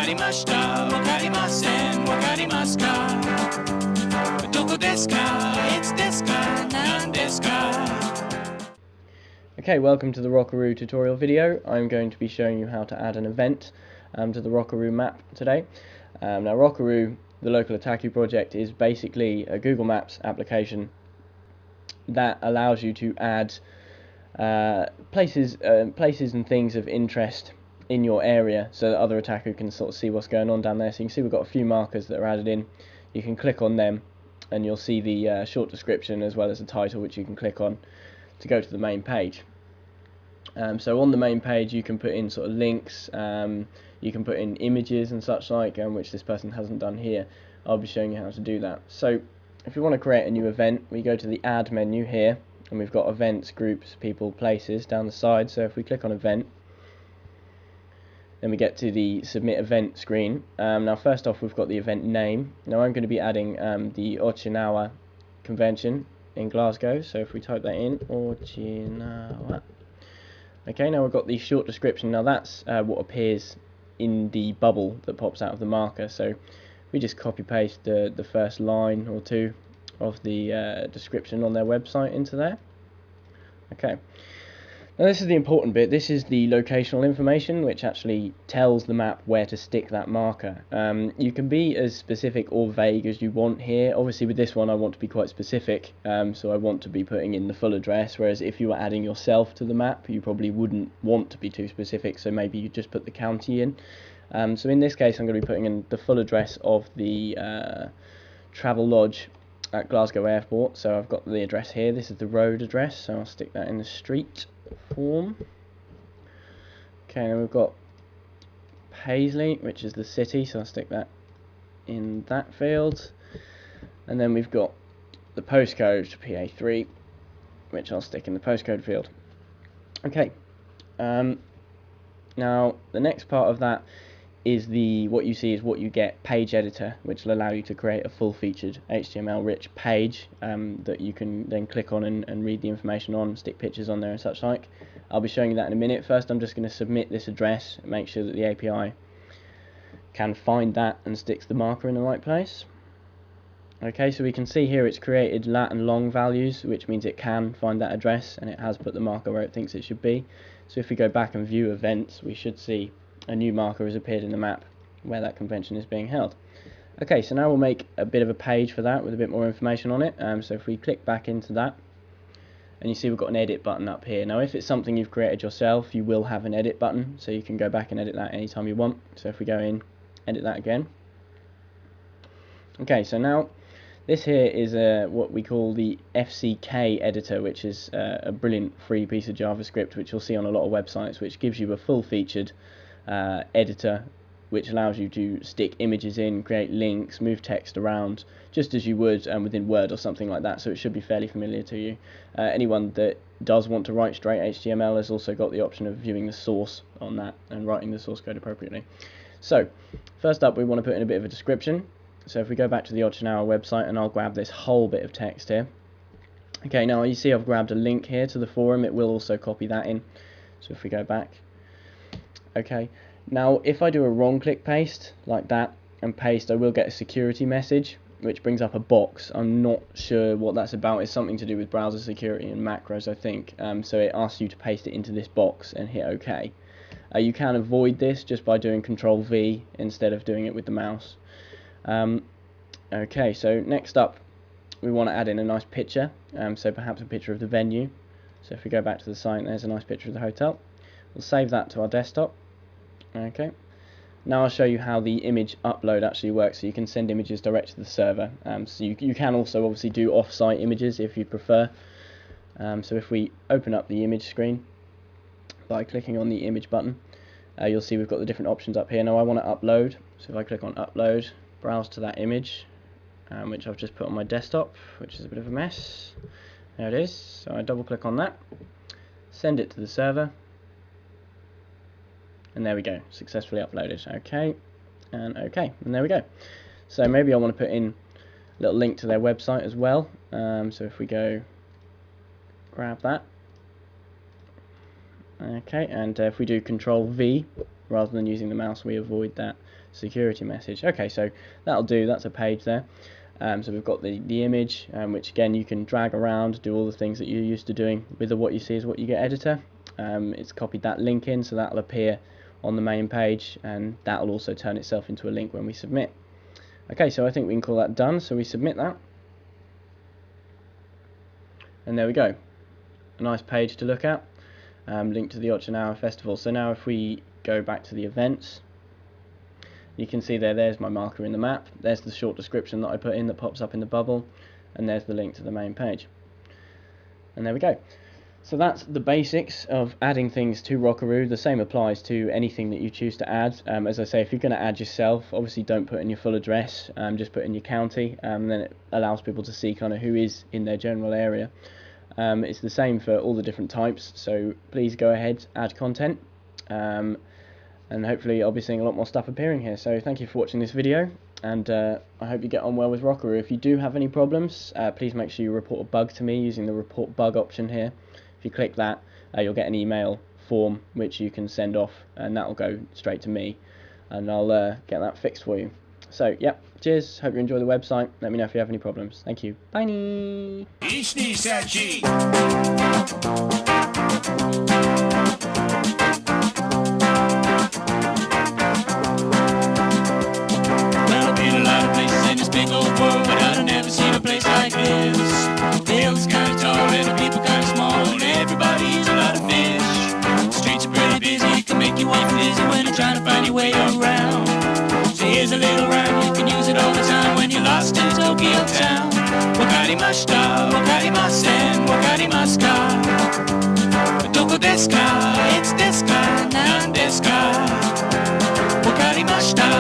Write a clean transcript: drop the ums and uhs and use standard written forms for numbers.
Wakarimashita, wakarimasen, wakarimasu ka? Doko desu ka? It's desu ka? Nan desu ka? Okay, welcome to the Rokaru tutorial video. I'm going to be showing you how to add an event to the Rokaru map today. Now Rokaru, the local Otaku project, is basically a Google Maps application that allows you to add places and things of interest in your area so that other Otaku can sort of see what's going on down there. So you can see we've got a few markers that are added in. You can click on them and you'll see the short description as well as the title, which you can click on to go to the main page. So on the main page you can put in sort of links, you can put in images and such like, which this person hasn't done here. I'll be showing you how to do that. So if you want to create a new event, we go to the add menu here, and we've got events, groups, people, places down the side. So if we click on event, then we get to the submit event screen. Now first off, we've got the event name. Now I'm going to be adding the Okinawa convention in Glasgow, so if we type that in, Okinawa. Okay, now we've got the short description. Now that's what appears in the bubble that pops out of the marker. So we just copy paste the first line or two of the description on their website into there. Okay, now this is the important bit. This is the locational information, which actually tells the map where to stick that marker. You can be as specific or vague as you want here. Obviously with this one I want to be quite specific, so I want to be putting in the full address, whereas if you were adding yourself to the map you probably wouldn't want to be too specific, so maybe you just put the county in. So in this case I'm going to be putting in the full address of the travel lodge at Glasgow Airport. So I've got the address here. This is the road address, so I'll stick that in the street form. Okay, then we've got Paisley, which is the city, so I'll stick that in that field. And then we've got the postcode, PA3, which I'll stick in the postcode field. Okay, now the next part of that is what you see is what you get page editor, which will allow you to create a full featured HTML rich page that you can then click on and read the information on, stick pictures on there and such like. I'll be showing you that in a minute. First I'm just going to submit this address and make sure that the API can find that and sticks the marker in the right place. Okay, so we can see here it's created lat and long values, which means it can find that address and it has put the marker where it thinks it should be. So if we go back and view events, we should see a new marker has appeared in the map where that convention is being held. Okay, so now we'll make a bit of a page for that with a bit more information on it. So if we click back into that, and you see we've got an edit button up here. Now if it's something you've created yourself, you will have an edit button, so you can go back and edit that anytime you want. So if we go in, edit that again. Okay, so now this here is what we call the FCK editor, which is a brilliant free piece of JavaScript which you'll see on a lot of websites, which gives you a full featured editor which allows you to stick images in, create links, move text around just as you would within Word or something like that, so it should be fairly familiar to you. Anyone that does want to write straight HTML has also got the option of viewing the source on that and writing the source code appropriately. So first up we want to put in a bit of a description. So if we go back to the Okinawa website, and I'll grab this whole bit of text here. Okay, now you see I've grabbed a link here to the forum. It will also copy that in. So if we go back, okay, now if I do a wrong click paste like that and paste, I will get a security message which brings up a box. I'm not sure what that's about. It's something to do with browser security and macros, I think. So it asks you to paste it into this box and hit OK. You can avoid this just by doing Control V instead of doing it with the mouse. Okay, so next up we want to add in a nice picture, so perhaps a picture of the venue. So if we go back to the site, there's a nice picture of the hotel. We'll save that to our desktop. Okay, now I'll show you how the image upload actually works. So you can send images direct to the server. So you can also obviously do off-site images if you prefer. So if we open up the image screen by clicking on the image button, you'll see we've got the different options up here. Now I want to upload, so if I click on upload, browse to that image, which I've just put on my desktop, which is a bit of a mess. There it is. So I double click on that, send it to the server, and there we go, successfully uploaded. Okay, and there we go. So maybe I want to put in a little link to their website as well. So if we go grab that, Okay, and if we do Control V rather than using the mouse, we avoid that security message. Okay, so that'll do. That's a page there. So we've got the image, which again you can drag around, do all the things that you're used to doing with the What You See Is What You Get editor. It's copied that link in, so that'll appear on the main page, and that'll also turn itself into a link when we submit. Okay, so I think we can call that done, so we submit that. And there we go. A nice page to look at. Link to the Okinawa Festival. So now if we go back to the events, you can see there's my marker in the map, there's the short description that I put in that pops up in the bubble, and there's the link to the main page. And there we go. So that's the basics of adding things to Rokaru. The same applies to anything that you choose to add. As I say, if you're going to add yourself, obviously don't put in your full address, just put in your county, and then it allows people to see kind of who is in their general area. It's the same for all the different types, so please go ahead, add content, and hopefully I'll be seeing a lot more stuff appearing here. So thank you for watching this video, and I hope you get on well with Rokaru. If you do have any problems, please make sure you report a bug to me using the report bug option here. If you click that, you'll get an email form which you can send off, and that will go straight to me, and I'll get that fixed for you. So, yeah, cheers, hope you enjoy the website, let me know if you have any problems. Thank you, bye. Well, I've been a lot of places in this big old world, but I've never seen a place like this. The hills kinda tall and the people kinda small, and everybody's a lot of fish. The streets are pretty busy, it can make you want dizzy when you're trying to find your way around. So here's a little rhyme, you can use it all the time when you're lost in Tokyo town. Wakarimashita, wakarimasen, wakarimasu ka? Doko desu ka? It's desu ka? Nan desu ka? Wakarimashita.